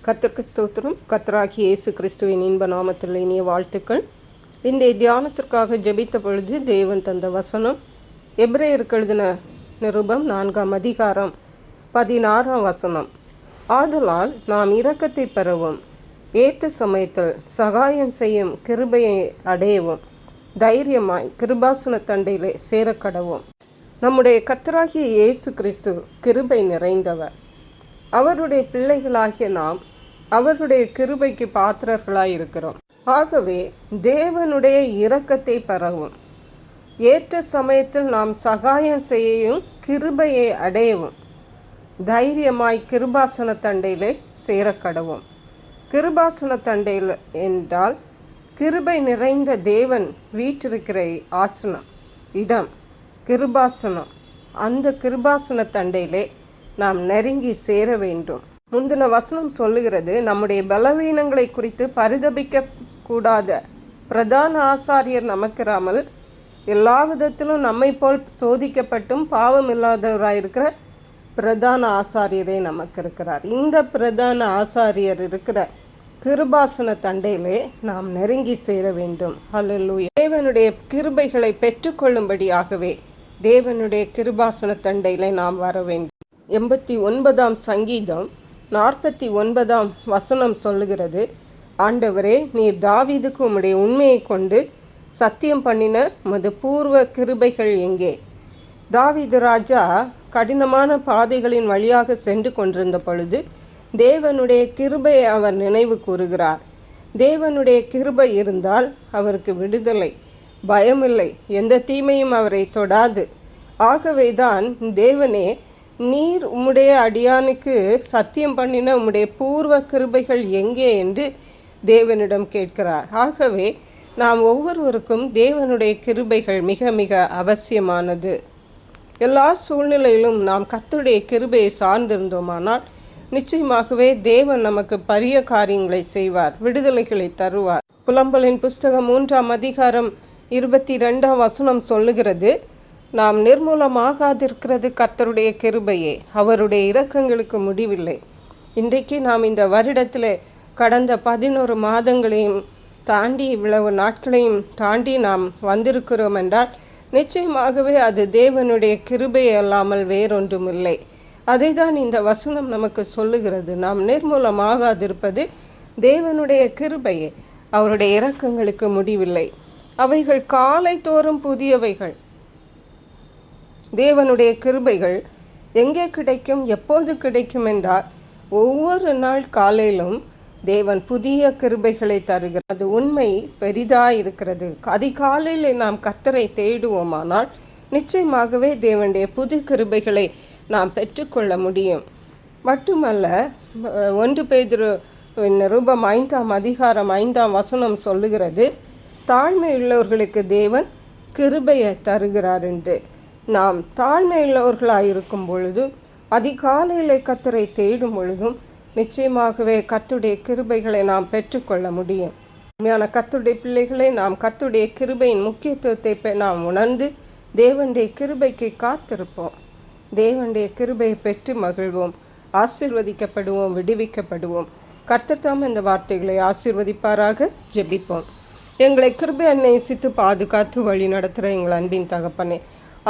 கர்த்தருக்கு ஸ்தோத்திரம். கர்த்தராகிய இயேசு கிறிஸ்துவின் இன்ப நாமத்தில் இனிய வாழ்த்துக்கள். இன்றைய தியானத்திற்காக ஜெபித்த பொழுது தேவன் தந்த வசனம் எபிரேயருக்கு எழுதின நிருபம் 4ஆம் அதிகாரம் 16ஆம் வசனம். ஆதலால் நாம் இரக்கத்தை பெறவும் ஏற்ற சமயத்தில் சகாயம் செய்யும் கிருபையை அடையவும் தைரியமாய் கிருபாசன தண்டையிலே சேரக்கடவும். நம்முடைய கர்த்தராகிய இயேசு கிறிஸ்து கிருபை நிறைந்தவர். அவருடைய பிள்ளைகளாகிய நாம் அவருடைய கிருபைக்கு பாத்திரர்களாய் இருக்கிறோம். ஆகவே தேவனுடைய இரக்கத்தை பெறவும் ஏற்ற சமயத்தில் நாம் சகாயம் செய்யவும் கிருபையை அடையவும் தைரியமாய் கிருபாசன தண்டையிலே சேரக்கடவும். கிருபாசன தண்டையில் என்றால் கிருபை நிறைந்த தேவன் வீற்றிருக்கிற ஆசனம், இடம், கிருபாசனம். அந்த கிருபாசன தண்டையிலே நாம் நெருங்கி சேர வேண்டும். முந்தின வசனம் சொல்லுகிறது, நம்முடைய பலவீனங்களை குறித்து பரிதபிக்க கூடாத பிரதான ஆசாரியர் நமக்கிராமல் எல்லா விதத்திலும் நம்மை போல் சோதிக்கப்பட்டும் பாவம் இல்லாதவராயிருக்கிற பிரதான ஆசாரியரே நமக்கு இருக்கிறார். இந்த பிரதான ஆசாரியர் இருக்கிற கிருபாசன தண்டையிலே நாம் நெருங்கி சேர வேண்டும். ஹல்லேலூயா. தேவனுடைய கிருபைகளை பெற்றுக்கொள்ளும்படியாகவே தேவனுடைய கிருபாசன தண்டையிலே நாம் வர வேண்டும். 89ஆம் சங்கீதம் 49ஆம் வசனம் சொல்லுகிறது, ஆண்டவரே, நீர் தாவீதுக்கு உம்முடைய உண்மையை கொண்டு சத்தியம் பண்ணின உமது பூர்வ கிருபைகள் எங்கே? தாவீது ராஜா கடினமான பாதைகளின் வழியாக சென்று கொண்டிருந்த பொழுது தேவனுடைய கிருபையை அவர் நினைவு கூறுகிறார். தேவனுடைய கிருபை இருந்தால் அவருக்கு விடுதலை, பயமில்லை, எந்த தீமையும் அவரை தொடாது. ஆகவேதான் தேவனே, நீர் உம்முடைய அடியானுக்கு சத்தியம் பண்ணின உம்முடைய பூர்வ கிருபைகள் எங்கே என்று தேவனிடம் கேட்கிறார். ஆகவே நாம் ஒவ்வொருவருக்கும் தேவனுடைய கிருபைகள் மிக மிக அவசியமானது. எல்லா சூழ்நிலையிலும் நாம் கர்த்தருடைய கிருபையை சார்ந்திருந்தோமானால் நிச்சயமாகவே தேவன் நமக்கு பரிய காரியங்களை செய்வார், விடுதலைகளை தருவார். புலம்பலின் புஸ்தகம் 3ஆம் அதிகாரம் 22ஆம் வசனம் சொல்லுகிறது, நாம் நிர்மூலமாகாதிருக்கிறது கர்த்தருடைய கிருபையே, அவருடைய இரக்கங்களுக்கு முடிவில்லை. இன்றைக்கு நாம் இந்த வருடத்தில் கடந்த 11 மாதங்களையும் தாண்டி இவ்வளவு நாட்களையும் தாண்டி நாம் வந்திருக்கிறோம் என்றால் நிச்சயமாகவே அது தேவனுடைய கிருபையை அல்லாமல் வேறொன்றும் இல்லை. அதை தான் இந்த வசனம் நமக்கு சொல்லுகிறது. நாம் நிர்மூலமாகாதிருப்பது தேவனுடைய கிருபையே, அவருடைய இரக்கங்களுக்கு முடிவில்லை. அவைகள் காலை தோறும் புதியவைகள். தேவனுடைய கிருபைகள் எங்கே கிடைக்கும், எப்போது கிடைக்கும் என்றால் ஒவ்வொரு நாள் காலையிலும் தேவன் புதிய கிருபைகளை தருகிறார். அது உண்மை பெரிதாக இருக்கிறது. அதிகாலையில் நாம் கர்த்தரை தேடுவோமானால் நிச்சயமாகவே தேவனுடைய புது கிருபைகளை நாம் பெற்றுக்கொள்ள முடியும். மட்டுமல்ல, 1 பேதுரு நிருபம் 5ஆம் அதிகாரம் 5ஆம் வசனம் சொல்லுகிறது, தாழ்மையுள்ளவர்களுக்கு தேவன் கிருபையை தருகிறார் என்று. நாம் தாழ்மையுள்ளவர்களாக இருக்கும் பொழுதும் அதிகாலையில் கர்த்தரை தேடும் பொழுதும் நிச்சயமாகவே கர்த்தருடைய கிருபைகளை நாம் பெற்றுக்கொள்ள முடியும். உண்மையான கர்த்தருடைய பிள்ளைகளை நாம் கர்த்தருடைய கிருபையின் முக்கியத்துவத்தை நாம் உணர்ந்து தேவனுடைய கிருபைக்கு காத்திருப்போம். தேவனுடைய கிருபையை பெற்று மகிழ்வோம், ஆசீர்வதிக்கப்படுவோம், விடுவிக்கப்படுவோம். கர்த்தர் தாம் இந்த வார்த்தைகளை ஆசீர்வதிப்பாராக. ஜெபிப்போம். எங்களை கிருபை நேசித்து பாதுகாத்து வழி நடத்துகிற எங்கள் அன்பின் தகப்பனே,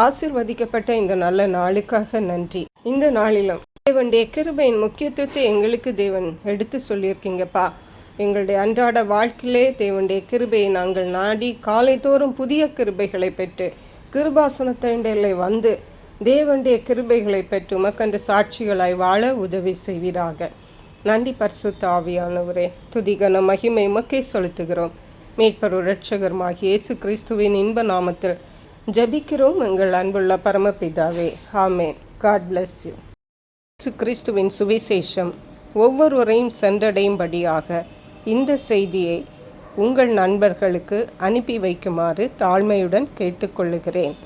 ஆசீர்வதிக்கப்பட்ட இந்த நல்ல நாளுக்காக நன்றி. இந்த நாளிலும் தேவனுடைய கிருபையின் முக்கியத்துவத்தை எங்களுக்கு தேவன் எடுத்து சொல்லியிருக்கீங்கப்பா. எங்களுடைய அன்றாட வாழ்க்கையிலே தேவனுடைய கிருபையை நாங்கள் நாடி காலை தோறும் புதிய கிருபைகளை பெற்று கிருபாசனத்தண்டையிலே வந்து தேவனுடைய கிருபைகளை பெற்று உமக்கன்று சாட்சிகளாய் வாழ உதவி செய்வீராக. நன்றி பரிசுத்த ஆவியானவரே. துதிகன மகிமை உமக்கே செலுத்துகிறோம். மீட்பரு இரட்சகருமாகிய இயேசு கிறிஸ்துவின் இன்ப நாமத்தில் ஜெபிக்கிறோம் எங்கள் அன்புள்ள பரமபிதாவே. ஆமேன். God bless you. இயேசு கிறிஸ்துவின் சுவிசேஷம் ஒவ்வொருவரையும் சென்றடையும்படியாக இந்த செய்தியை உங்கள் நண்பர்களுக்கு அனுப்பி வைக்குமாறு தாழ்மையுடன் கேட்டுக்கொள்ளுகிறேன்.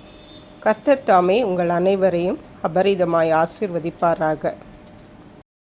கர்த்தர் தாமே உங்கள் அனைவரையும் அபரிதமாய் ஆசீர்வதிப்பாராக.